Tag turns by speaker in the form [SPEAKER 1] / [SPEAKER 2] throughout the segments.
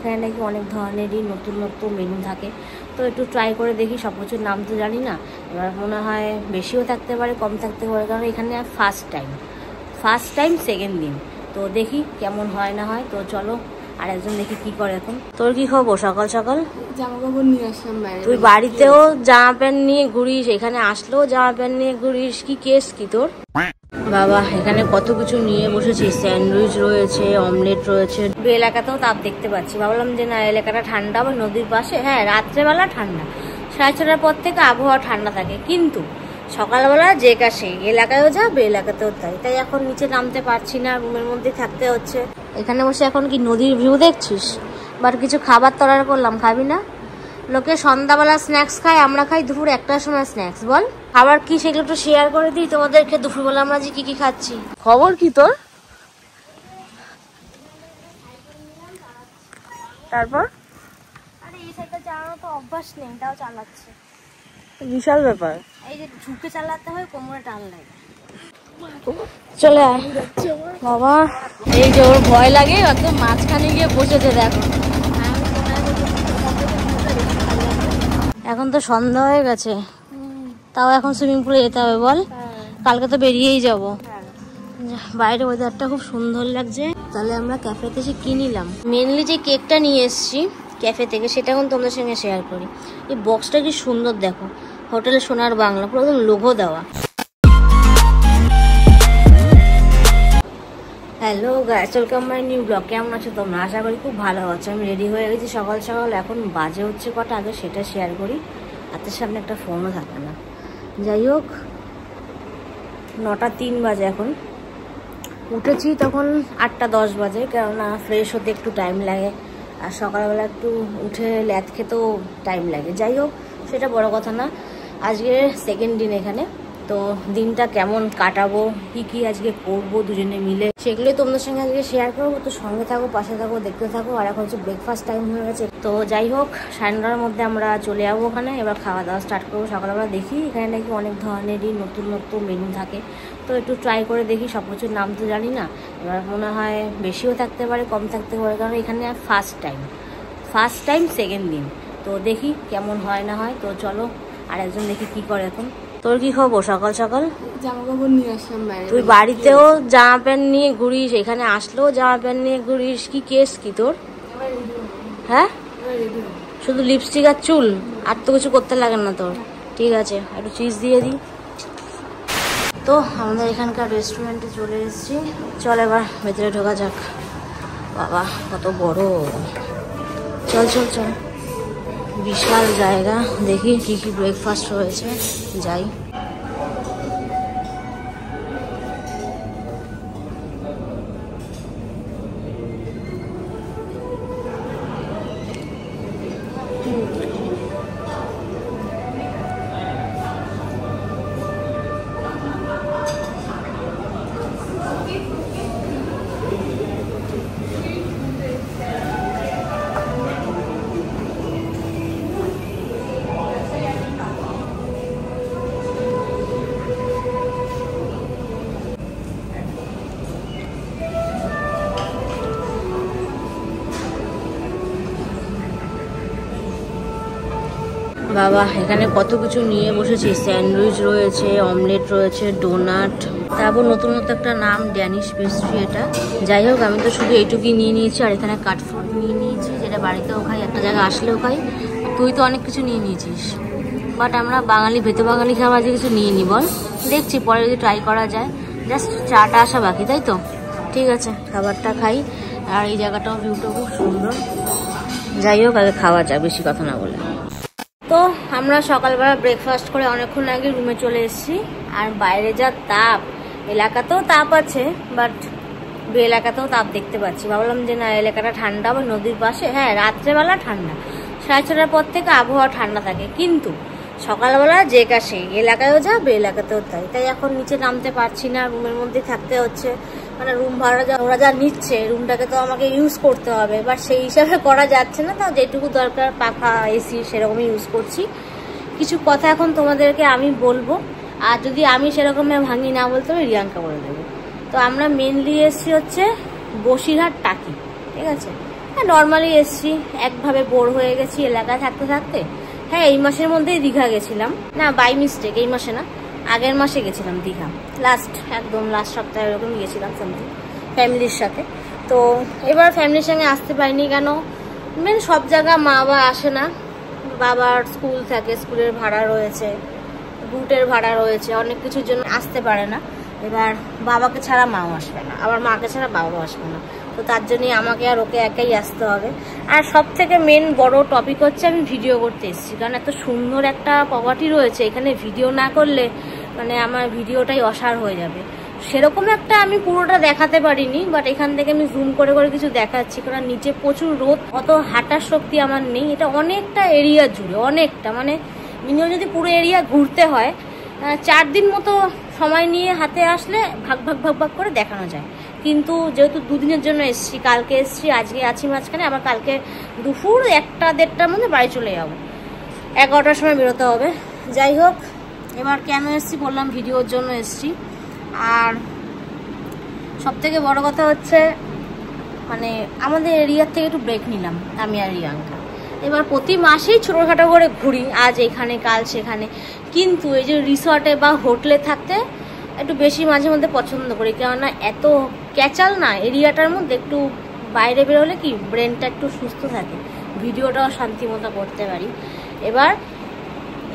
[SPEAKER 1] এখানে নাকি অনেক ধরনেরই নতুন নতুন মেনু থাকে। তো একটু ট্রাই করে দেখি, সব কিছুর নাম তো জানি না, এবার মনে হয় বেশিও থাকতে পারে কম থাকতে পারে, কারণ এখানে ফার্স্ট টাইম সেকেন্ড দিন। তো দেখি কেমন হয় না হয়। তো চলো আর একজন দেখি কি করে এখন। তোর কি খবর? সকাল সকাল
[SPEAKER 2] জামা কাপড় নিয়ে আসলাম বাইরে।
[SPEAKER 1] তুই বাড়িতেও জামা প্যান্ট নিয়ে ঘুরিস, এখানে আসলেও জামা প্যান্ট নিয়ে ঘুরিস, কি কেস কি তোর? বাবা এখানে কত কিছু নিয়ে বসেছি, স্যান্ডউইচ রয়েছে, অমলেট রয়েছে। এলাকাতেও তাপ দেখতে পাচ্ছি, ভাবলাম যে না এলাকাটা ঠান্ডা বা নদীর পাশে, হ্যাঁ রাত্রেবেলা ঠান্ডা, 6:30টার পর থেকে আবহাওয়া ঠান্ডা থাকে, কিন্তু সকালবেলা যে কাছে এলাকায়ও যা বে এলাকাতেও তাই এখন নিচে নামতে পারছি না, রুমের মধ্যে থাকতে হচ্ছে। এখানে বসে এখন কি নদীর ভিউ দেখছিস? বাট কিছু খাবার তৈরি করলাম, খাবি না? লোকে সন্ধ্যাবেলা স্ন্যাক্স খায়, আমরা খাই দুপুর 1টার সময় স্ন্যাক্স। বল খাবার কি সেগুলো একটু শেয়ার করে দিই তোমাদেরকে, দুপুরবেলা আমরা যে কি খাচ্ছি। খবর কি তোর? তারপর আরে এই সাইডটা চালানো তো অভ্যাস নেই, তাও চালাচ্ছে, বিশাল ব্যাপার। এই যে ঝুঁকে চালাতে হয়, কোমরে টান লাগে। চলে আয় বাবা, এই যে ওর ভয় লাগে, অত মাঝখানে গিয়ে বসেছে দেখো। এখন তো সন্ধ্যা হয়ে গেছে, তাও এখন সুইমিং পুলে যেতে হবে। বল কালকে তো বেরিয়েই যাব। বাইরে ওয়েদারটা খুব সুন্দর লাগছে। তাহলে আমরা ক্যাফেতে এসে কি নিলাম, মেনলি যে কেকটা নিয়ে এসেছি ক্যাফে থেকে, সেটা এখন তোমাদের সঙ্গে শেয়ার করি। এই বক্সটা কি সুন্দর দেখো, হোটেল সোনার বাংলা, পুরো একদম লোগো দেওয়া। Hello guys, welcome my new blog. কেমন আছো তোমরা? আশা করি খুব ভালো আছো। আমি রেডি হয়ে গেছি সকাল সকাল, এখন বাজে হচ্ছে কটা আগে সেটা শেয়ার করি। হাতের সামনে একটা ফোনও থাকে না। যাই হোক 9:03 বাজে, এখন উঠেছি তখন 8:10 বাজে, কেননা ফ্রেশ হতে একটু টাইম লাগে, আর সকালবেলা একটু উঠে ল্যাদ খেতেও টাইম লাগে। যাই হোক সেটা বড় কথা না, আজকে সেকেন্ড দিন এখানে। তো দিনটা কেমন কাটাবো, কি আজকে করবো দুজনে মিলে, সেগুলোই তোমাদের সঙ্গে আজকে শেয়ার করবো। তো সঙ্গে থাকো, পাশে থাকো, দেখতে থাকো। আর এখন হচ্ছে ব্রেকফাস্ট টাইম হয়ে গেছে। তো যাই হোক 9:30টার মধ্যে আমরা চলে যাবো ওখানে, এবার খাওয়া দাওয়া স্টার্ট করবো। সকালবেলা দেখি এখানে নাকি অনেক ধরনেরই নতুন নতুন মেনু থাকে। তো একটু ট্রাই করে দেখি, সব কিছুর নাম তো জানি না, এবার মনে হয় বেশিও থাকতে পারে কম থাকতে পারে, কারণ এখানে ফার্স্ট টাইম সেকেন্ড দিন। তো দেখি কেমন হয় না হয়। তো চলো আর একজন দেখি কি করে এখন। তোর কি খবর? সকাল সকাল
[SPEAKER 2] জামা কাপড় নিয়ে আসলাম বাইরে।
[SPEAKER 1] তুই বাড়িতেও জামা প্যান্ট নিয়ে ঘুরিস, এখানে আসলেও জামা প্যান্ট নিয়ে ঘুরিস, কি কেস কি তোর? হ্যাঁ শুধু লিপস্টিক আর চুল, আর তো কিছু করতে লাগে না তোর? ঠিক আছে একটু চিজ দিয়ে দিই। তো আমাদের এখানকার রেস্টুরেন্টে চলে এসেছি, চল এবার ভেতরে ঢোকা যাক। বাবা কত বড়, চল চল চল, বিশাল জায়গা। দেখি কি কি ব্রেকফাস্ট রয়েছে, যাই। বাবা এখানে কত কিছু নিয়ে বসেছি, স্যান্ডউইচ রয়েছে, অমলেট রয়েছে, ডোনাট, তারপর নতুন একটা নাম ড্যানিশ পেস্ট্রি এটা। যাই হোক আমি তো শুধু এইটুকুই নিয়ে নিয়েছি, আর এখানে কাটফ্রুট নিয়ে নিয়েছি, যেটা বাড়িতেও খাই, একটা জায়গায় আসলেও খাই। তুই তো অনেক কিছু নিয়ে নিয়েছিস, বাট আমরা বাঙালি ভেতর বাঙালি খাবার যে কিছু নিয়ে নি, বল দেখছি পরে যদি ট্রাই করা যায়। জাস্ট চাটা আসা বাকি, তাই তো? ঠিক আছে খাবারটা খাই। আর এই জায়গাটাও ভিউটা খুব সুন্দর। যাই হোক আগে খাওয়া যায়, বেশি কথা না বলে। তো আমরা সকালবেলা ব্রেকফাস্ট করে অনেকক্ষণ আগে রুমে চলে এসেছি। আর বাইরে যা তাপ, এলাকাতেও তাপ আছে, বাট এলাকাতেও তাপ দেখতে পাচ্ছি, ভাবলাম যে না এলাকাটা ঠান্ডা বা নদীর পাশে, হ্যাঁ রাত্রেবেলা ঠান্ডা, 6:30টার পর থেকে আবহাওয়া ঠান্ডা থাকে, কিন্তু সকালবেলা যে কাছে এলাকায়ও যা বে এলাকাতেও তাই এখন নিচে নামতে পারছি না, রুমের মধ্যে থাকতে হচ্ছে। মানে রুম ভাড়া ওরা যা নিচ্ছে, রুমটাকে তো আমাকে ইউজ করতে হবে, বাট সেই হিসাবে করা যাচ্ছে না। তাও যেটুকু দরকার পাখা এসি সেরকমই ইউজ করছি। কিছু কথা এখন তোমাদেরকে আমি বলবো, আর যদি আমি সেরকম ভাঙি না বলতে হবে রিয়াঙ্কা বলে দেবো। তো আমরা মেনলি এসছি হচ্ছে বসিরহাট টাকি, ঠিক আছে? হ্যাঁ নর্মালি এসছি, একভাবে বোর হয়ে গেছি এলাকায় থাকতে থাকতে। হ্যাঁ এই মাসের মধ্যেই দীঘা গেছিলাম, না বাই মিস্টেক এই মাসে না আগের মাসে গেছিলাম দীঘা, একদম লাস্ট সপ্তাহে এরকম গিয়েছিলাম সামথিং ফ্যামিলির সাথে। তো এবার ফ্যামিলির সঙ্গে আসতে পারিনি, কেন মেন সব জায়গা মা বাবা আসে না, বাবার স্কুল থাকে, স্কুলের ভাড়া রয়েছে, রুটের ভাড়া রয়েছে, অনেক কিছুর জন্য আসতে পারে না। এবার বাবাকে ছাড়া মাও আসবে না, আবার মাকে ছাড়া বাবাও আসবে না, তো তার জন্যই আমাকে আর ওকে একাই আসতে হবে। আর সব থেকে মেন বড় টপিক হচ্ছে আমি ভিডিও করতে এসেছি, কারণ এত সুন্দর একটা প্রপার্টি রয়েছে, এখানে ভিডিও না করলে মানে আমার ভিডিওটাই অসার হয়ে যাবে। সেরকম একটা আমি পুরোটা দেখাতে পারিনি, বাট এখান থেকে আমি জুম করে করে কিছু দেখাচ্ছি, কারণ নিচে প্রচুর রোদ, অত হাঁটার শক্তি আমার নেই। এটা অনেকটা এরিয়া জুড়ে, অনেকটা মানে মিনিমাম যদি পুরো এরিয়া ঘুরতে হয় 4 দিন মতো সময় নিয়ে হাতে আসলে ভাগ ভাগ ভাগ ভাগ করে দেখানো যায়। কিন্তু যেহেতু 2 দিনের জন্য এসছি, কালকে এসছি, আজকে আছি মাঝখানে, আবার কালকে দুপুর 1টা-1:30টার মধ্যে বাড়ি চলে যাবো, 11টার সময় বেরোতে হবে। যাই হোক, এবার কেন এসছি বললাম, ভিডিওর জন্য এসছি। আর সব থেকে বড় কথা হচ্ছে মানে আমাদের এরিয়ার থেকে একটু ব্রেক নিলাম আমি আর রিয়াঙ্কা। এবার প্রতি মাসেই ছোটোখাটো করে ঘুরি, আজ এখানে কাল সেখানে, কিন্তু এই যে রিসর্টে বা হোটেলে থাকতে একটু বেশি মাঝে মধ্যে পছন্দ করি, কেননা এত ক্যাচাল না এরিয়াটার মধ্যে, একটু বাইরে বেরোলে কি ব্রেনটা একটু সুস্থ থাকে, ভিডিওটাও শান্তি মতো করতে পারি। এবার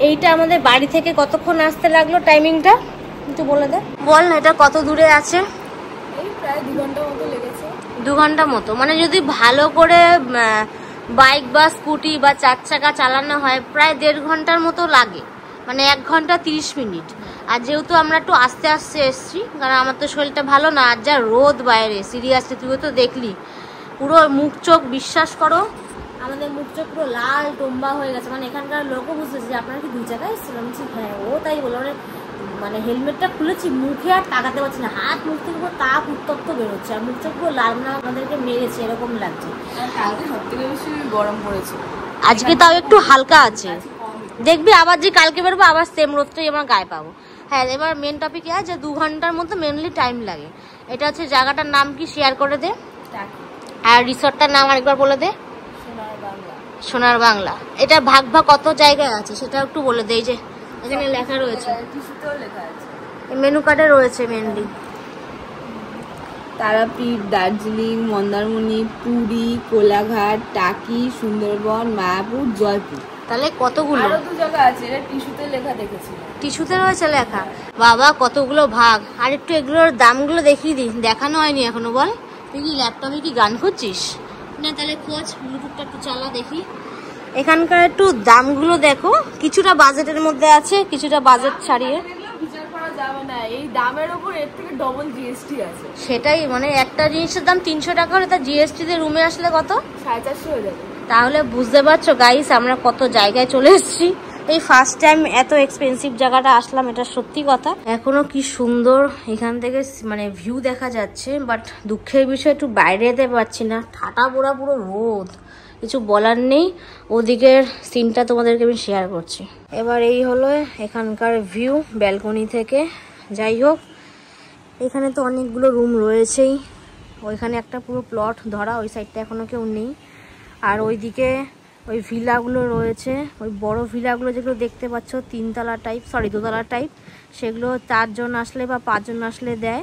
[SPEAKER 1] এইটা আমাদের বাড়ি থেকে কতক্ষণ আসতে লাগলো, টাইমিংটা একটু বলে দে, বল না এটা কত দূরে আছে?
[SPEAKER 2] এই প্রায় 2 ঘন্টা মতো লেগেছে।
[SPEAKER 1] 2 ঘন্টা মতো, মানে যদি ভালো করে বাইক বা স্কুটি বা 4 চাকা চালানো হয় প্রায় 1.5 ঘন্টার মতো লাগে, মানে 1 ঘন্টা 30 মিনিট। আর যেহেতু আমরা একটু আস্তে আস্তে এসছি, কারণ আমার তো শরীরটা ভালো না, আর যা রোদ বাইরে, সিরিয়াসলি তুইও তো দেখলি, পুরো মুখ চোখ বিশ্বাস করো আমাদের মুখ চোখ পুরো লাল টম্বা হয়ে গেছে। মানে এখানকার লোকও বুঝতেছে যে আপনারা কি 2 জায়গায় এসেছিলাম, হ্যাঁ ও তাই বলো, মানে হেলমেটটা খুলেছি, মুখে আর তাকাতে পারছি না, হাত মুখ থেকে পুরো তাপ উত্তপ্ত বেরোচ্ছে, আর মুখ চোখ পুরো লাল না আমাদেরকে মেরেছে এরকম লাগছে।
[SPEAKER 2] কালকে সব থেকে বেশি গরম পড়েছে,
[SPEAKER 1] আজকে তাও একটু হালকা আছে, দেখবি আবার যে কালকে বেরোবো আবার সেম রোদটাই আমার গায়ে পাবো। হ্যাঁ এবার মেন টপিক আছে যে 2 ঘন্টার মতো মেনলি টাইম লাগে। এটা হচ্ছে জায়গাটার নাম কি শেয়ার করে দে, আর রিসর্টটার নাম আরেকবার বলে দে। সোনার বাংলা। এটা ভাগ ভাগ কত জায়গায় আছে সেটা একটু বলে দে। এই যে এখানে লেখা রয়েছে, মেনু কার্ডে রয়েছে মেনলি
[SPEAKER 2] তারাপীঠ, দার্জিলিং, মন্দারমণি, পুরী, কোলাঘাট, টাকি, সুন্দরবন, মায়াপুর, জয়পুর।
[SPEAKER 1] তাহলে কতগুলো?
[SPEAKER 2] আরো 2 জায়গা আছে, এটা টিস্যুতে লেখা দেখেছি।
[SPEAKER 1] টিস্যুতে রয়েছে লেখা, বাবা কতগুলো ভাগ। আর একটু এগুলোর দামগুলো দেখিয়ে দিই, দেখানো হয়নি এখনো। বল তুই কি ল্যাপটপে কি গান করছিস না? তাহলে খোঁজ, ব্লুটুথটা একটু চালা দেখি। এখানকার একটু দামগুলো দেখো, কিছুটা বাজেটের মধ্যে আছে, কিছুটা বাজেট ছাড়িয়ে।
[SPEAKER 2] বিচার করা যাবে না, এই দামের উপর এর থেকে ডবল জিএসটি আছে।
[SPEAKER 1] সেটাই, মানে একটা জিনিসের দাম 300 টাকা হলে তার জিএসটি দিয়ে রুমে আসলে কত?
[SPEAKER 2] 450 হয়ে যাবে।
[SPEAKER 1] তাহলে বুঝতে পারছো গাইস আমরা কত জায়গায় চলে এসেছি। এই ফার্স্ট টাইম এত এক্সপেন্সিভ জায়গাটা আসলাম, এটা সত্যি কথা। এখনো কি সুন্দর এখান থেকে মানে ভিউ দেখা যাচ্ছে, বাট দুঃখের বিষয় একটু বাইরে যেতে পারছি না, ঠাটা পোড়া পুরো রোদ, কিছু বলার নেই। ওদিকের সিনটা তোমাদেরকে আমি শেয়ার করছি। এবার এই হলো এখানকার ভিউ ব্যালকনি থেকে। যাই হোক, এখানে তো অনেকগুলো রুম রয়েছেই, ওইখানে একটা পুরো প্লট ধরা, ওই সাইডটা এখনো কেউ নেই। আর ওইদিকে ওই ভিলাগুলো রয়েছে, ওই বড় ভিলাগুলো যেগুলো দেখতে পাচ্ছ 2 তলা টাইপ, সেগুলো 4 জন আসলে বা 5 জন আসলে দেয়।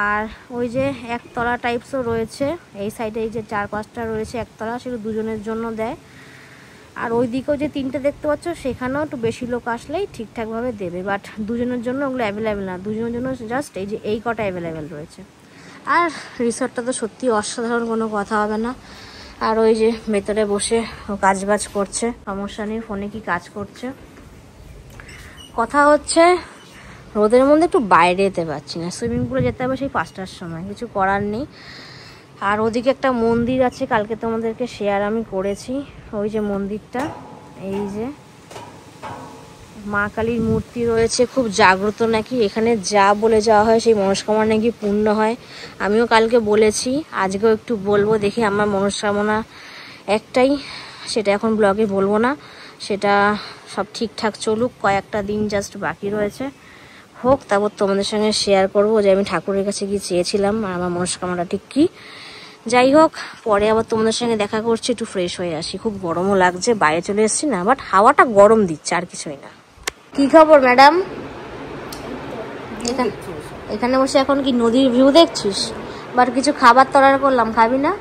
[SPEAKER 1] আর ওই যে 1 তলা টাইপসও রয়েছে, এই সাইডে এই যে 4-5টা রয়েছে 1 তলা, সেগুলো 2 জনের জন্য দেয়। আর ওই দিকেও যে 3টে দেখতে পাচ্ছ সেখানেও একটু বেশি লোক আসলেই ঠিকঠাকভাবে দেবে, বাট 2 জনের জন্য ওগুলো অ্যাভেলেবেল না, 2 জনের জন্য জাস্ট এই যে এই কটা অ্যাভেলেবেল রয়েছে। আর রিসর্টটা তো সত্যি অসাধারণ, কোনো কথা হবে না। আর ওই যে ভেতরে বসে কাজ বাজ করছে, সমস্যা নেই, ফোনে কি কাজ করছে। কথা হচ্ছে রোদের মধ্যে একটু বাইরে যেতে পারছি না, সুইমিং পুলে যেতে হবে সেই 5টার সময়, কিছু করার নেই। আর ওদিকে একটা মন্দির আছে, কালকে তোমাদেরকে শেয়ার আমি করেছি, ওই যে মন্দিরটা, এই যে মা কালীর মূর্তি রয়েছে, খুব জাগ্রত নাকি, এখানে যা বলে যাওয়া হয় সেই মনস্কামনা নাকি পূর্ণ হয়। আমিও কালকে বলেছি, আজকেও একটু বলবো, দেখি আমার মনস্কামনা একটাই, সেটা এখন ব্লগে বলবো না, সেটা সব ঠিকঠাক চলুক, কয়েকটা দিন জাস্ট বাকি রয়েছে, হোক, তারপর তোমাদের সঙ্গে শেয়ার করবো যে আমি ঠাকুরের কাছে গিয়ে চেয়েছিলাম আর আমার মনস্কামনাটা ঠিক কী। যাই হোক, পরে আবার তোমাদের সঙ্গে দেখা করছি, একটু ফ্রেশ হয়ে আসি। খুব গরমও লাগছে, বাইরে চলে এসেছি না, বাট হাওয়াটা গরম দিচ্ছে, আর কিছুই না। কি খবর ম্যাডাম? এখানে বসে এখন কি নদীর ভিউ দেখছিস? বাট কিছু খাবার তো অর্ডার করলাম, খাবি না?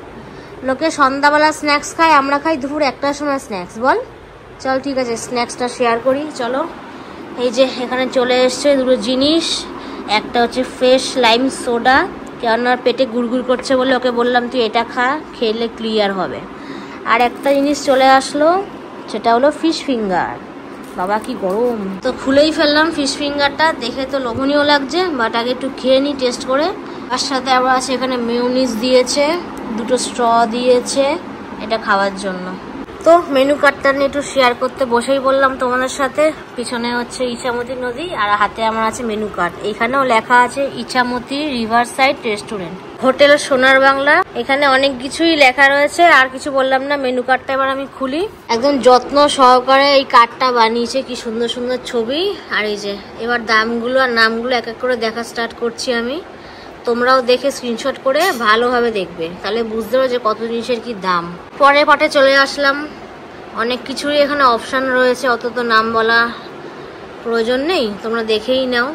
[SPEAKER 1] লোকে সন্ধ্যাবেলা স্ন্যাক্স খায়, আমরা খাই দুপুর 1টার সময় স্ন্যাক্স। বল, চল ঠিক আছে, স্ন্যাক্সটা শেয়ার করি। চলো, এই যে এখানে চলে এসছে দুটো জিনিস। একটা হচ্ছে ফ্রেশ লাইম সোডা, কেননা পেটে গুড়গুড় করছে বলে ওকে বললাম তুই এটা খা, খেলে ক্লিয়ার হবে। আর একটা জিনিস চলে আসলো, সেটা হলো ফিশ ফিঙ্গার। বাবা কি গরম, তো খুলেই ফেললাম ফিশ ফিঙ্গারটা। দেখে তো লোভনীয় লাগছে, বাট আগে একটু খেয়ে নিই টেস্ট করে। তার সাথে আবার আছে এখানে মেয়োনিজ দিয়েছে, দুটো স্ট্র দিয়েছে এটা খাওয়ার জন্য। তো মেনু কার্ডটা নিয়ে একটু শেয়ার করতে বসেই বললাম তোমাদের সাথে। পিছনে হচ্ছে ইছামতি নদী, আর হাতে আমার আছে মেনু কার্ড। এখানেও লেখা আছে Ichamati river side restaurant, hotel সোনার বাংলা। এখানে অনেক কিছুই লেখা রয়েছে, আর কিছু বললাম না। মেনু কার্ডটা এবার আমি খুলি। একদম যত্ন সহকারে এই কার্ডটা বানিয়েছে, কি সুন্দর সুন্দর ছবি। আর এই যে এবার দামগুলো আর নামগুলো এক এক করে দেখা স্টার্ট করছি আমি। তোমরাও দেখে স্ক্রিনশট করে ভালোভাবে দেখবে, তাহলে বুঝতে পারো যে কত জিনিসের কি দাম। পরে পাটে চলে আসলাম। অনেক কিছুরই এখানে অপশান রয়েছে, অত তো নাম বলা প্রয়োজন নেই, তোমরা দেখেই নাও।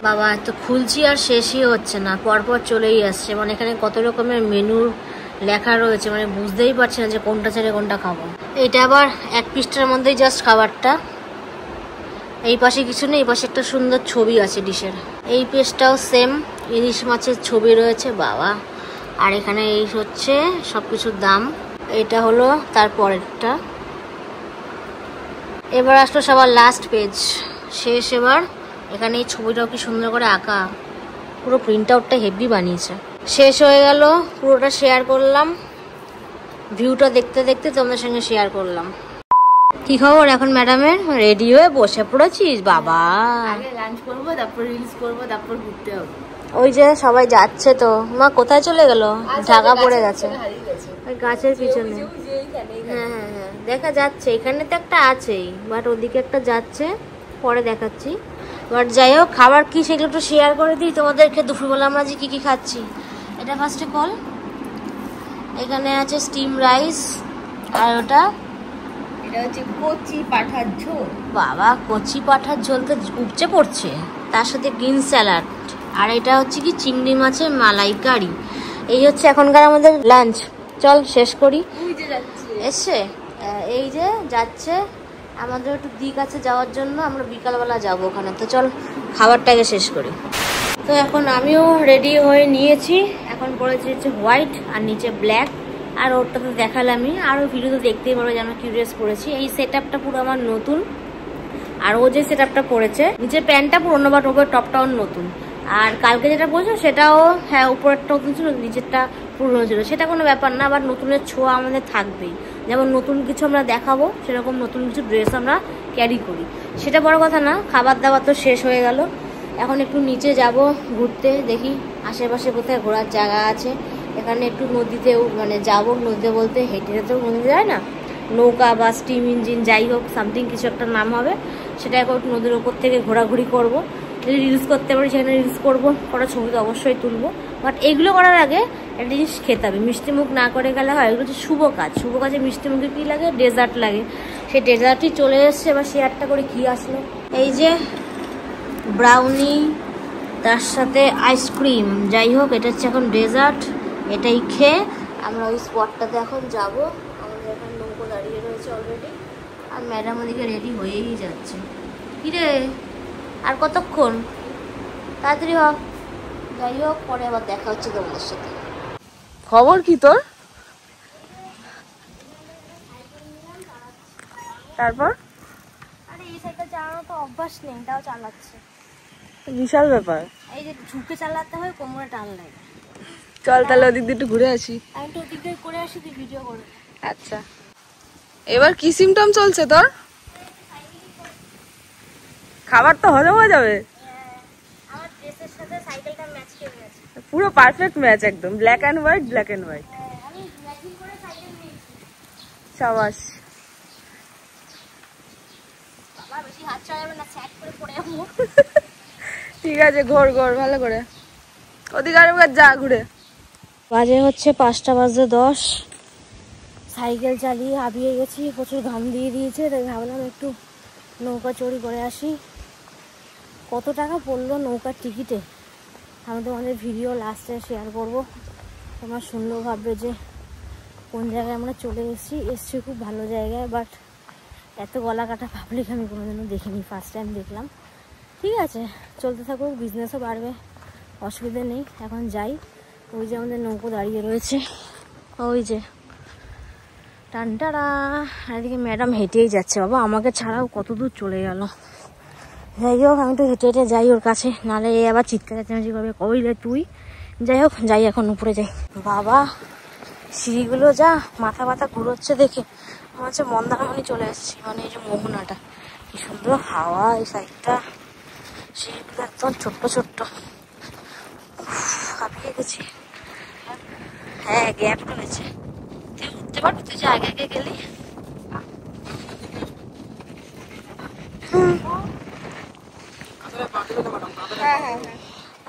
[SPEAKER 1] বাবা এত খুলছি আর শেষই হচ্ছে না, পরপর চলেই আসছে। মানে এখানে কত রকমের মেনুর লেখা রয়েছে, মানে বুঝতেই পারছি না যে কোনটা ছেড়ে কোনটা খাবো। এটা আবার এক পৃষ্ঠার মধ্যেই জাস্ট খাবারটা। এই পাশে কিছু নেই, এই পাশে একটা সুন্দর ছবি আছে ডিশের। এই পেজটাও সেম, ইলিশ মাছের ছবি রয়েছে বাবা। আর এখানে এই হচ্ছে সবকিছুর দাম। এটা হলো তারপরেরটা। এবার আসলো সবার লাস্ট পেজ, শেষ। এবার এখানে এই ছবিটাও কি সুন্দর করে আঁকা, পুরো প্রিন্ট আউটটা হেভি বানিয়েছে। শেষ হয়ে গেল, পুরোটা শেয়ার করলাম। ভিউটা দেখতে দেখতে তোমাদের সঙ্গে শেয়ার করলাম। কি খবর এখন ম্যাডামের? রেডি হয়ে বসে পড়েছিস বাবা?
[SPEAKER 2] আগে লাঞ্চ করবো, তারপর রিলস করবো, তারপর ঘুরতে হবে।
[SPEAKER 1] ওই যে সবাই যাচ্ছে তো। মা কোথায় চলে গেল? ঢাকা পড়ে গেছে ওই গাছের পিছনে। হ্যাঁ হ্যাঁ হ্যাঁ, দেখা যাচ্ছে। এখানে তো একটা আছেই, বাট ওদিকে একটা যাচ্ছে, পরে দেখাচ্ছি। বাট যাই হোক, খাবার কি সেগুলো একটু শেয়ার করে দিই তোমাদেরকে। দুপুরবেলা আমরা যে কি খাচ্ছি, এটা ফার্স্টে কল। এখানে আছে স্টিম রাইস, আর ওটা
[SPEAKER 2] এটা হচ্ছে কচি পাঠার ঝোল।
[SPEAKER 1] বাবা কচি পাঠার ঝোল তো উপচে পড়ছে, তার সাথে গ্রিন স্যালাড। আর এটা হচ্ছে কি চিংড়ি মাছের মালাইকারি। এই হচ্ছে এখনকার আমাদের লাঞ্চ। চল শেষ করি। এসছে, এই যে যাচ্ছে। আমাদের একটু দিক আছে যাওয়ার জন্য, আমরা বিকালবেলা যাবো ওখানে। তো চল খাবারটাকে শেষ করি। তো এখন আমিও রেডি হয়ে নিয়েছি। এখন পরেছি হচ্ছে হোয়াইট আর নিচে ব্ল্যাক। আর ওরটা তো দেখালামই, আরও ভিডিও তো দেখতেই পারো যেন কি ড্রেস পরেছি। এই সেট আপটা পুরো আমার নতুন। আর ও যে সেট আপটা পরেছে, নিচের প্যান্টটা পুরোনো, বাট ওপর টপটাও নতুন। আর কালকে যেটা বলছো সেটাও হ্যাঁ, উপরেরটা নতুন ছিল, নিচেরটা পুরনো ছিল। সেটা কোনো ব্যাপার না, বাট নতুনের ছোঁয়া আমাদের থাকবেই। যেমন নতুন কিছু আমরা দেখাবো, সেরকম নতুন কিছু ড্রেস আমরা ক্যারি করি, সেটা বড় কথা না। খাবার দাবার তো শেষ হয়ে গেল, এখন একটু নিচে যাব ঘুরতে, দেখি আশেপাশে কোথায় ঘোরার জায়গা আছে। এখানে একটু নদীতেও মানে যাবো, নদীতে বলতে হেঁটে যেতেও নদীতে যায় না, নৌকা বা স্টিম ইঞ্জিন যাই হোক, সামথিং কিছু একটা নাম হবে, সেটা একটু নদীর ওপর থেকে ঘোরাঘুরি করবো। যদি রিলস করতে পারি সেখানে রিলস করবো, কটা ছবি তো অবশ্যই তুলবো। বাট এইগুলো করার আগে একটা জিনিস খেতে হবে, মিষ্টি মুখ না করে গেলে হয়। এগুলো হচ্ছে শুভ কাজ, শুভ কাজে মিষ্টি মুখে কী লাগে? ডেজার্ট লাগে। সেই ডেজার্টই চলে এসছে। এবার শেয়ারটা করে কী আসলো, এই যে ব্রাউনি, তার সাথে আইসক্রিম। যাই হোক, এটা হচ্ছে এখন ডেজার্ট। এটাই খেয়ে আমরা ওই স্পটটাতে এখন যাব। আমাদের এখন নৌকো দাঁড়িয়ে রয়েছে অলরেডি, আর ম্যাডাম ওদিকে রেডি হয়েই যাচ্ছে। কিরে আর কতক্ষণ? তাড়াতাড়ি হ। যাই হোক, পরে আবার দেখা হচ্ছে তোমাদের সাথে।
[SPEAKER 2] খবর কি তোর? তারপর
[SPEAKER 1] আরে এই সাইকেল চালানো তো অভ্যাস নেই, তাও চালাচ্ছে।
[SPEAKER 2] বিশাল ব্যাপার।
[SPEAKER 1] এই যে ঝুঁকে চালাতে হয়, কোমরে টান লাগে।
[SPEAKER 2] চল তাহলে ওদিক দিয়ে একটু ঘুরে আসি।
[SPEAKER 1] আমি তো ওদিক দিয়ে করে আসি, তুই ভিডিও করে।
[SPEAKER 2] আচ্ছা, এবার কি সিমটম চলছে তোর? খাবার তো হজম হয়ে যাবে।
[SPEAKER 1] আমার ড্রেসের সাথে সাইকেলটা ম্যাচ করে গেছে,
[SPEAKER 2] পুরো পারফেক্ট ম্যাচ, একদম black and white, black and white.
[SPEAKER 1] আমি ম্যাচিং করে সাইকেল নিয়েছি।
[SPEAKER 2] সাবাস।
[SPEAKER 1] বাবা বেশি হাত চালাবে না, স্যাট করে পড়ে যাবো।
[SPEAKER 2] ঠিক আছে, ঘোর ঘোর ভালো করে। ওদিকে আরেকবার যা ঘুরে।
[SPEAKER 1] বাজে হচ্ছে 5:10। সাইকেল চালিয়ে হাঁপিয়ে গেছি, প্রচুর ঘাম দিয়ে দিয়েছে, তাই ভাবলাম একটু নৌকা চড়ি করে আসি। কত টাকা পড়লো নৌকার টিকিটে আমি তোমাদের ভিডিও লাস্টে শেয়ার করব। তোমরা শুনলেও ভাববে যে কোন জায়গায় আমরা চলে এসেছি খুব ভালো জায়গায়, বাট এত গলা কাটা পাবলিক আমি কোনোদিনও দেখিনি, ফার্স্ট টাইম দেখলাম। ঠিক আছে, চলতে থাকুক, বিজনেসও বাড়বে, অসুবিধা নেই। এখন যাই, ওই যে আমাদের নৌকো দাঁড়িয়ে রয়েছে, ওই যে টানটারা। এদিকে ম্যাডাম হেঁটেই যাচ্ছে, বাবা আমাকে ছাড়াও কত দূর চলে গেল। যাই হোক, আমি তো হেঁটে হেঁটে যাই ওর কাছে, নাহলে এ আবার চিৎকার চেঁচামেচি করবে, কইলে তুই। যাই হোক, যাই এখন উপরে যাই। বাবা সিঁড়িগুলো যা মাথা ব্যথা ঘুরোচ্ছে দেখে মনে হচ্ছে মন্দারমণি চলে এসেছি, মানে এই যে মোহনাটা, কি সুন্দর হাওয়া এই সাইডটা, সিঁড়িগুলো একদম ছোট্ট ছোট্ট। হাঁপিয়ে গেছি। হ্যাঁ গ্যাপ রয়েছে, উঠতে পারবি তুই যে আগে আগে গেলি।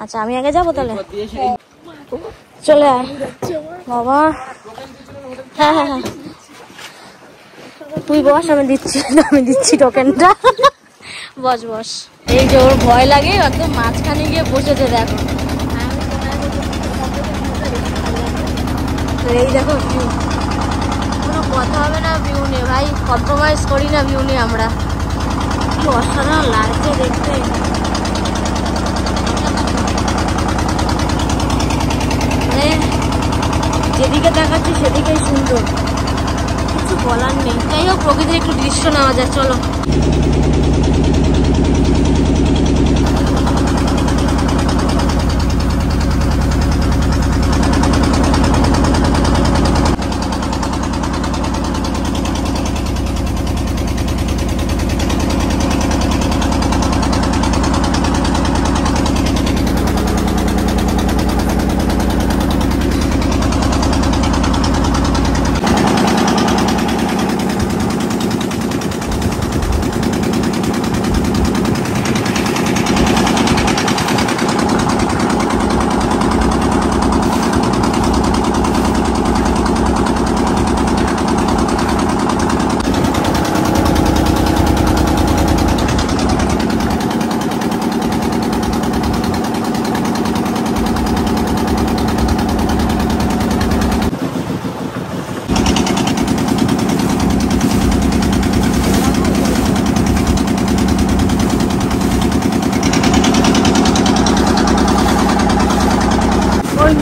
[SPEAKER 1] আচ্ছা আমি আগে যাবো তাহলে, চলে আয় বাবা। হ্যাঁ হ্যাঁ হ্যাঁ তুই বস, আমি দিচ্ছি টোকেনটা। বস বস। এই যে ওর ভয় লাগে, অত মাঝখানে গিয়ে বসেছে দেখো। এই দেখো ভিউ, কোনো কথা হবে না ভিউ নিয়ে ভাই, কম্প্রোমাইজ করি না ভিউ নিয়ে আমরা। কি অসাধারণ লাগছে দেখতে, যেদিকে দেখাচ্ছি সেদিকেই সুন্দর, কিছু বলার নেই। যাই হোক, প্রকৃতির একটু দৃশ্য নেওয়া যায়, চলো।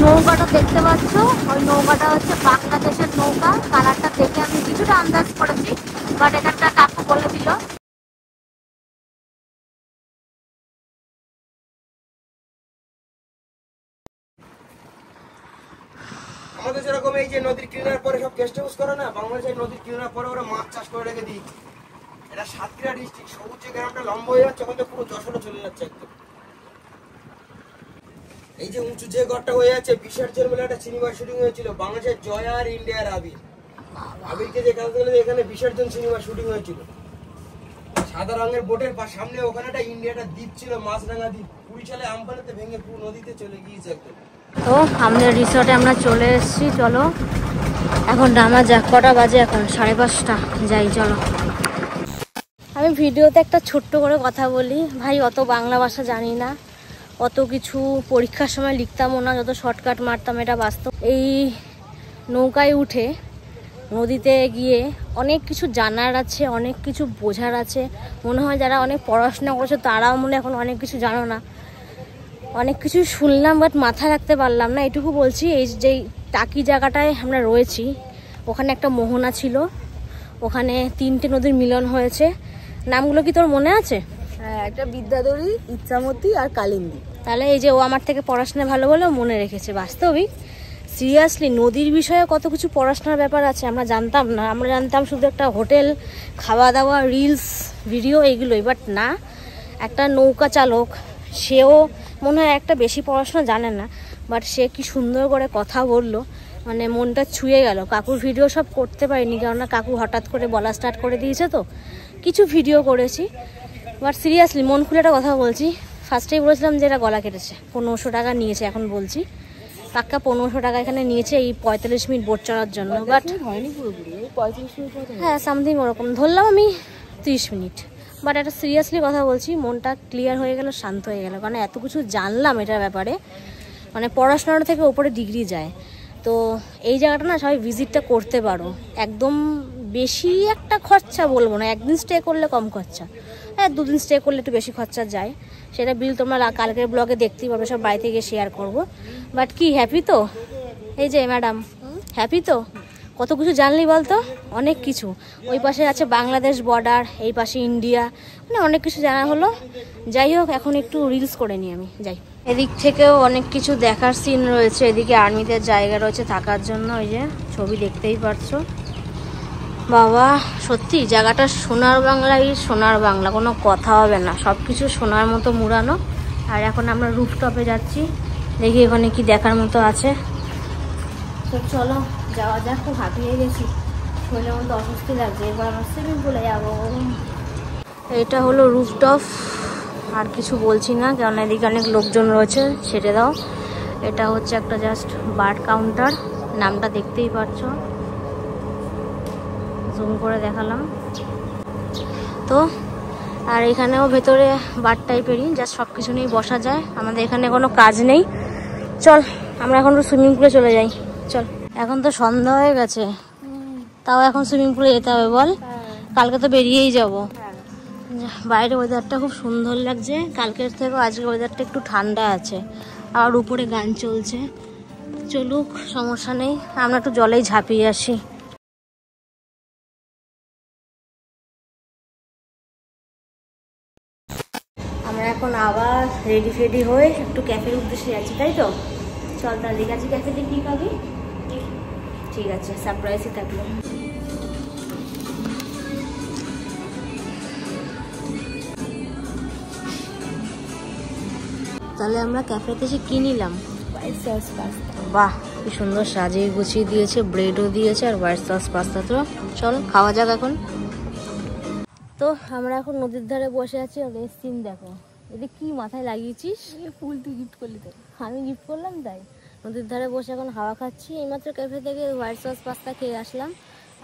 [SPEAKER 1] নৌকাটা দেখতে পাচ্ছ, ওই নৌকাটা হচ্ছে বাংলাদেশের নৌকা। কালারটা দেখে আমি কিছুটা আন্দাজ করেছি, বাট এখানটা কাকু বলে দিল।
[SPEAKER 3] আমাদের যেরকম এই যে নদীর কিনার পরে সব গেস্ট হাউস করে না, বাংলাদেশের নদীর কিনার পরে ওরা মাছ চাষ করে রেখে দিই। এটা সাতক্ষীরা ডিস্ট্রিক্ট, সবুজ যে গ্রামটা লম্বা হয়ে যাচ্ছে, ওখান থেকে পুরো যশোরে চলে যাচ্ছে একদম। এই যে উঁচু যে ঘরটা হয়ে যাচ্ছে, বিসর্জন বলে একটা সিনেমা শুটিং হয়েছিল, বাংলাদেশের জয়া আর ইন্ডিয়ার আবির। আবিরকে যে কাজ করলে এখানে বিসর্জন সিনেমা শুটিং হয়েছিল। সাদা রঙের বোটের সামনে ওখানে একটা ইন্ডিয়াটা দ্বীপ ছিল, মাছরাঙা দ্বীপ। 20 সালে আমফানেতে ভেঙে পুরো নদীতে চলে গিয়েছে একদম।
[SPEAKER 1] তো আমাদের রিসর্টে আমরা চলে এসেছি, চলো এখন নামা যাক। কটা বাজে এখন? 5:30। যাই চলো। আমি ভিডিওতে একটা ছোট্ট করে কথা বলি ভাই, অত বাংলা ভাষা জানি না, অত কিছু পরীক্ষার সময় লিখতামও না, যত শর্টকাট মারতাম, এটা বাস্তব। এই নৌকায় উঠে নদীতে গিয়ে অনেক কিছু জানার আছে, অনেক কিছু বোঝার আছে। মনে হয় যারা অনেক পড়াশোনা করেছে তারাও মনে এখন অনেক কিছু জানো না। অনেক কিছু শুনলাম বাট মাথায় রাখতে পারলাম না। এটুকু বলছি, এই যে টাকি জায়গাটায় আমরা রয়েছি, ওখানে একটা মোহনা ছিল, ওখানে 3টে নদীর মিলন হয়েছে। নামগুলো কি তোর মনে আছে?
[SPEAKER 2] হ্যাঁ, একটা বিদ্যাধরী, ইচ্ছামতি আর কালিন্দী।
[SPEAKER 1] তাহলে এই যে ও আমার থেকে পড়াশোনা ভালো বলেও মনে রেখেছে। বাস্তবিক সিরিয়াসলি নদীর বিষয়ে কত কিছু পড়াশোনার ব্যাপার আছে, আমরা জানতাম না। আমরা জানতাম শুধু একটা হোটেল, খাওয়া দাওয়া, রিলস ভিডিও, এইগুলোই। বাট না, একটা নৌকা চালক, সেও মনে হয় একটা বেশি পড়াশোনা জানে না, বাট সে কি সুন্দর করে কথা বললো, মানে মনটা ছুঁয়ে গেল। কাকুর ভিডিও সব করতে পারিনি, কেননা কাকু হঠাৎ করে বলা স্টার্ট করে দিয়েছে, তো কিছু ভিডিও করেছি। বাট সিরিয়াসলি মন খুলে একটা কথা বলছি, ফার্স্টেই বলেছিলাম যে এটা গলা কেটেছে, 1500 টাকা নিয়েছে, এখন বলছি পাক্কা 1500 টাকা এখানে নিয়েছে এই 45 মিনিট বোট চড়ার জন্য। বাট
[SPEAKER 2] হয়নি পুরোপুরি 35 মিনিট মতো।
[SPEAKER 1] হ্যাঁ সামথিং ওরকম ধরলাম আমি 30 মিনিট। বাট একটা সিরিয়াসলি কথা বলছি, মনটা ক্লিয়ার হয়ে গেল, শান্ত হয়ে গেল, কারণ এত কিছু জানলাম এটার ব্যাপারে। মানে পড়াশোনাটা থেকে ওপরে ডিগ্রি যায়, তো এই জায়গাটা না সবাই ভিজিটটা করতে পারো। একদম বেশি একটা খরচা বলবো না, একদিন স্টে করলে কম খরচা, হ্যাঁ 2 দিন স্টে করলে একটু বেশি খরচা যায়। সেটা বিল তোমরা কালকের ব্লগে দেখতেই পারবে, সব বাড়িতে গিয়ে শেয়ার করবো। বাট কি হ্যাপি তো? এই যে ম্যাডাম হ্যাপি তো? কত কিছু জানলি বলতো, অনেক কিছু। ওই পাশে আছে বাংলাদেশ বর্ডার, এই পাশে ইন্ডিয়া, মানে অনেক কিছু জানা হলো। যাই হোক এখন একটু রিলস করে নিই আমি, যাই। এদিক থেকেও অনেক কিছু দেখার সিন রয়েছে, এদিকে আর্মিদের জায়গা রয়েছে থাকার জন্য, ওই যে ছবি দেখতেই পারছো। বাবা সত্যি জায়গাটা সোনার বাংলাই সোনার বাংলা, কোনো কথা হবে না, সব কিছু সোনার মতো মুড়ানো। আর এখন আমরা রুফটপে যাচ্ছি, দেখি ওখানে কি দেখার মতো আছে। তো চলো যাওয়া যাক, খুব হাঁপিয়ে গেছি, শরীরের মধ্যে অস্বস্তি লাগছে। এরপর আমার সুইমিং পুলে যাবো। এটা হলো রুফটপ, আর কিছু বলছি না কারণ এদিকে অনেক লোকজন রয়েছে, ছেড়ে দাও। এটা হচ্ছে একটা জাস্ট বার্ড কাউন্টার, নামটা দেখতেই পাচ্ছ, জুম করে দেখালাম তো। আর এখানেও ভেতরে বার্ড টাইপেরই, জাস্ট সব কিছু নিয়েই বসা যায়। আমাদের এখানে কোনো কাজ নেই, চল আমরা এখন সুইমিং পুলে চলে যাই, চল। এখন তো সন্ধ্যা হয়ে গেছে, তাও এখন সুইমিং পুলে যেতে হবে বল? কালকে তো বেরিয়েই যাব। বাইরে ওয়েদারটা খুব সুন্দর লাগছে, কালকের থেকেও আজকে ওয়েদারটা একটু ঠান্ডা আছে। আর উপরে গান চলছে, চলুক সমস্যা নেই, আমরা একটু জলেই ঝাঁপিয়ে আসি। আমরা এখন আবার রেডি ফেডি হয়ে একটু ক্যাফের উদ্দেশ্যে যাচ্ছি, তাই তো? চল তাহলে কাছে ক্যাফেতে কি খাবি? ঠিক আছে, সারপ্রাইজই থাকলো। তাহলে আমরা ক্যাফেতে এসে কি নিলাম?
[SPEAKER 2] White sauce pasta.
[SPEAKER 1] বাহ কি সুন্দর সাজিয়ে গুছিয়ে দিয়েছে, ব্রেডও দিয়েছে আর হোয়াইট সস পাস্তা। তো চল খাওয়া যাক এখন। তো আমরা এখন নদীর ধারে বসে আছি, আর এই সিন দেখো, এটা কি মাথায় লাগিয়েছিস?
[SPEAKER 2] ফুল তুই গিফট করলি তো?
[SPEAKER 1] আমি গিফট করলাম তাই। নদীর ধারে বসে এখন হাওয়া খাচ্ছি, এইমাত্র ক্যাফে থেকে হোয়াইট সস পাস্তা খেয়ে আসলাম।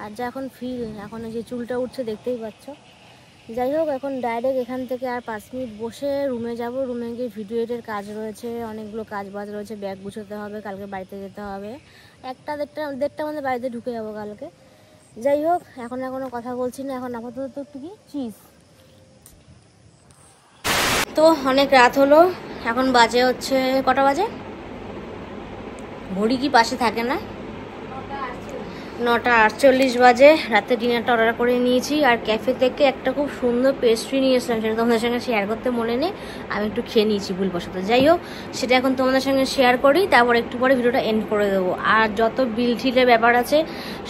[SPEAKER 1] আর যা এখন ফিল, এখন যে চুলটা উঠছে দেখতেই পাচ্ছ। যাই হোক এখন ডাইরেক্ট এখান থেকে আর 5 মিনিট বসে রুমে যাব। রুমে গিয়ে ভিডিও এডিটের কাজ রয়েছে, অনেকগুলো কাজ বাজ রয়েছে, ব্যাগ গুছোতে হবে, কালকে বাড়িতে যেতে হবে। 1টা দেড়টা বাড়িতে ঢুকে যাবো কালকে। যাই হোক এখন এখনো কথা বলছি না, এখন আপাতত একটু কি চিজ। তো অনেক রাত হলো, এখন বাজে হচ্ছে কটা বাজে? ঘড়ি কি পাশে থাকে না? 9:48 বাজে। রাতে ডিনারটা অর্ডার করে নিয়েছি, আর ক্যাফে থেকে একটা খুব সুন্দর পেস্ট্রি নিয়ে এসলাম, সেটা তোমাদের সঙ্গে শেয়ার করতে মনে নেই, আমি একটু খেয়ে নিয়েছি ভুলবশত। যাই হোক সেটা এখন তোমাদের সঙ্গে শেয়ার করি, তারপর একটু পরে ভিডিওটা এন্ড করে দেবো। আর যত বিল ঠিলের ব্যাপার আছে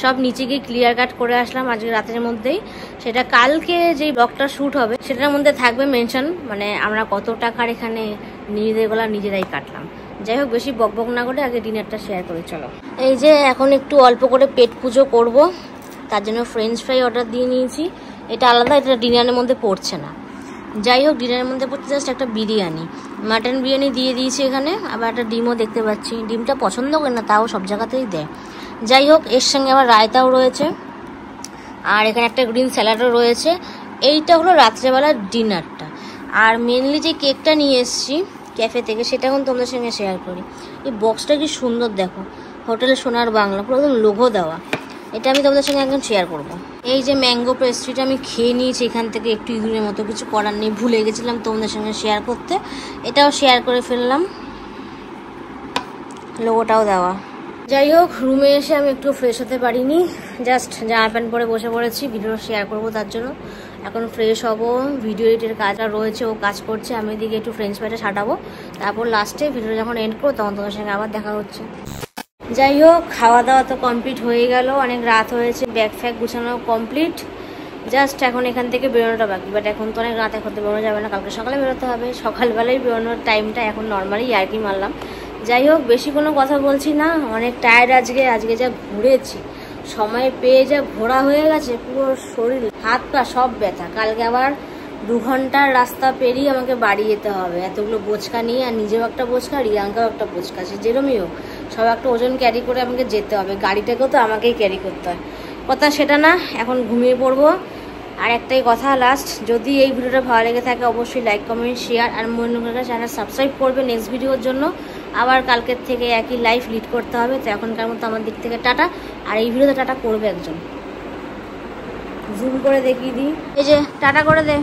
[SPEAKER 1] সব নিচে গিয়ে ক্লিয়ার কাট করে আসলাম আজকে রাতের মধ্যেই। সেটা কালকে যেই ব্লগটা শ্যুট হবে সেটার মধ্যে থাকবে মেনশন, মানে আমরা কত টাকার এখানে নিজেদের গলা নিজেরাই কাটলাম। যাই হোক বেশি বকবক না করে আগে ডিনারটা শেয়ার করে চলো। এই যে এখন একটু অল্প করে পেট পুজো করব, তার জন্য ফ্রেঞ্চ ফ্রাই অর্ডার দিয়ে নিয়েছি। এটা আলাদা, এটা ডিনারের মধ্যে পড়ছে না। যাই হোক ডিনারের মধ্যে পড়ছে জাস্ট একটা বিরিয়ানি, মাটন বিরিয়ানি দিয়ে দিয়েছি এখানে, আবার একটা ডিমও দেখতে পাচ্ছি। ডিমটা পছন্দ করে না, তাও সব জায়গাতেই দেয়। যাই হোক এর সঙ্গে আবার রায়তাও রয়েছে, আর এখানে একটা গ্রিন স্যালাডও রয়েছে। এইটা হলো রাত্রেবেলার ডিনারটা। আর মেনলি যে কেকটা নিয়ে এসেছি ক্যাফে থেকে সেটা এখন তোমাদের সঙ্গে শেয়ার করি। এই বক্সটা কি সুন্দর দেখো, হোটেলে সোনার বাংলা, পুরো একদম লোগো দেওয়া। এটা আমি তোমাদের সঙ্গে একদম শেয়ার করব। এই যে ম্যাঙ্গো পেস্ট্রিটা আমি খেয়ে নিয়েছি এখান থেকে, একটু ইঁদুরের মতো, কিছু করার নেই, ভুলে গেছিলাম তোমাদের সঙ্গে শেয়ার করতে, এটাও শেয়ার করে ফেললাম, লোগোটাও দেওয়া। যাই হোক রুমে এসে আমি একটু ফ্রেশ হতে পারিনি, জাস্ট জামা প্যান্ট পরে বসে পড়েছি, ভিডিও শেয়ার করবো তার জন্য। এখন ফ্রেশ হব, ভিডিও এডিটের কাজটা রয়েছে, ও কাজ করছে, আমি এদিকে একটু ফ্রেঞ্চ ফ্রাইটা সাটাবো, তারপর লাস্টে ভিডিওটা যখন এন্ড করবো তখন তোমার সঙ্গে আবার দেখা হচ্ছে। যাই হোক খাওয়া দাওয়া তো কমপ্লিট হয়ে গেল, অনেক রাত হয়েছে, ব্যাগ ফ্যাগ গুছানো কমপ্লিট, জাস্ট এখন এখান থেকে বেরোনোটা বাকি। বাট এখন তো অনেক রাত, এখন তো বেরোনো যাবে না, কালকে সকালে বেরোতে হবে। সকালবেলায় বেরোনোর টাইমটা এখন নর্মালি ইয়ার্কি মারলাম। যাই হোক বেশি কোনো কথা বলছি না, অনেক টায়ার্ড আজকে যা ঘুরেছি, সময় পেয়ে যা ঘোরা হয়ে গেছে, পুরো শরীর হাত পা সব ব্যথা। কালকে আবার 2 ঘন্টার রাস্তা পেরিয়ে আমাকে বাড়ি যেতে হবে, এতগুলো বোচকা নিয়ে, আর নিজেও একটা বোচকা, রিয়াঙ্কাও একটা বোচকা আছে, যেরমই হোক সব একটা ওজন ক্যারি করে আমাকে যেতে হবে, গাড়িটাকেও তো আমাকেই ক্যারি করতে হয়। কথা সেটা না, এখন ঘুমিয়ে পড়বো। আর একটাই কথা লাস্ট, যদি এই ভিডিওটা ভালো লেগে থাকে অবশ্যই লাইক কমেন্ট শেয়ার আর মনে করে চ্যানেল সাবস্ক্রাইব করবে নেক্সট ভিডিওর জন্য। আবার কালকের থেকে একই লাইফ লিড করতে হবে। তো এখনকার মতো আমার দিক থেকে টাটা। আর এই ভিডিওতে টাটা করবে একজন, জুম করে দেখিয়ে দিই, এই যে টাটা করে দে।